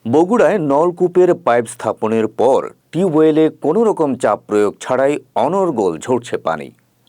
বগুড়ায় নলকূপের পাইপ স্থাপনের পর টিউবওয়েলে কোনো রকম চাপ প্রয়োগ ছাড়াই অনর্গল ঝরছে পানি।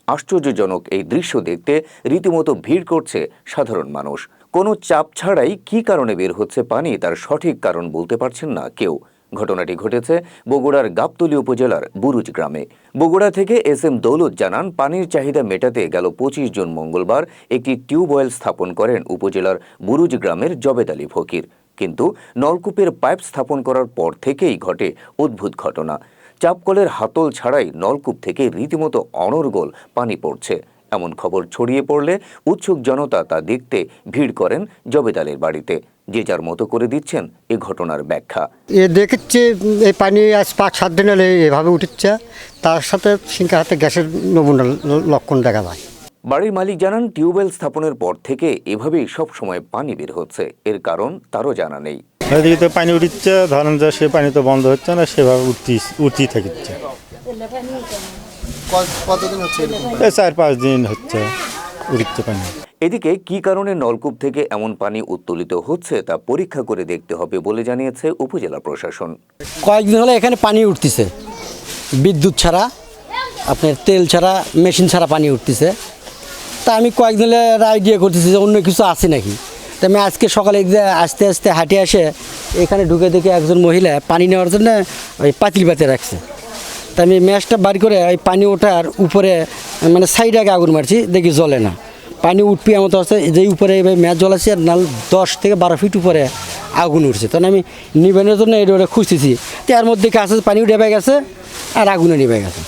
আশ্চর্যজনক এই দৃশ্য দেখতে রীতিমতো ভিড় করছে সাধারণ মানুষ। কোনো চাপ ছাড়াই কী কারণে বের হচ্ছে পানি তার সঠিক কারণ বলতে পারছেন না কেউ। ঘটনাটি ঘটেছে বগুড়ার গাবতলী উপজেলার বুরুজ গ্রামে। বগুড়া থেকে এস.এম. দৌলত জানান, পানির চাহিদা মেটাতে গেল ২৫ জুন মঙ্গলবার একটি টিউবওয়েল স্থাপন করেন উপজেলার বুরুজ গ্রামের জবেদ আলী ফকির। কিন্তু নলকূপের পাইপ স্থাপন করার পর থেকেই ঘটে অদ্ভুত ঘটনা। চাপকলের হাতল ছাড়াই নলকূপ থেকে রীতিমতো অনর্গল পানি পড়ছে। এমন খবর ছড়িয়ে পড়লে উৎসুক জনতা তা দেখতে ভিড় করেন জবেদ আলীর বাড়িতে। যে যার মতো করে দিচ্ছেন এ ঘটনার ব্যাখ্যা। দেখছি এই পানি আজ ৫-৭ দিন হলে এভাবে উঠছে, তার সাথে সিংকা হাতে গ্যাসের নমুনা লক্ষণ দেখা যায়। বাড়ির মালিক জানান, টিউবওয়েল স্থাপনের পর থেকে এভাবেই সব সময় পানি বের হচ্ছে। এর কারণ তারও জানা নেই। এদিকে তো পানি উঠছে, ধরেন যে সে পানি তো বন্ধ হচ্ছে না, সেভাবে উঠতেই থাকছে। কতদিন হচ্ছে? ৪-৫ দিন হচ্ছে উঠছে পানি। এদিকে কী কারণে নলকূপ থেকে এমন পানি উত্তোলিত হচ্ছে তা পরীক্ষা করে দেখতে হবে বলে জানিয়েছে উপজেলা প্রশাসন। কয়েকদিন হলে এখানে পানি উঠতেছে, বিদ্যুৎ ছাড়া, আপনার তেল ছাড়া, মেশিন ছাড়া পানি উঠতেছে। তা আমি কয়েকদিন হলে আইডিয়া করতেছি যে অন্য কিছু আছে নাকি। তা আমি আজকে সকালে আস্তে আস্তে হাঁটে আসে এখানে ঢুকে দেখি একজন মহিলা পানি নেওয়ার জন্য ওই পাতিল পাতে রাখছে। তা আমি ম্যাচটা বার করে ওই পানি ওঠার উপরে মানে সাইডে আগে আগুন মারছি, দেখি জ্বলে না। পানি উঠবি এমন আছে যে উপরে ম্যাচ জ্বলাচ্ছে, আর নাল 10 থেকে 12 ফিট উপরে আগুন উঠছে। তখন আমি নিবানোর জন্য এটা খুঁজতেছি, তো এর মধ্যে কাছে পানি উঠে গেছে আর আগুনে নিভে গেছে।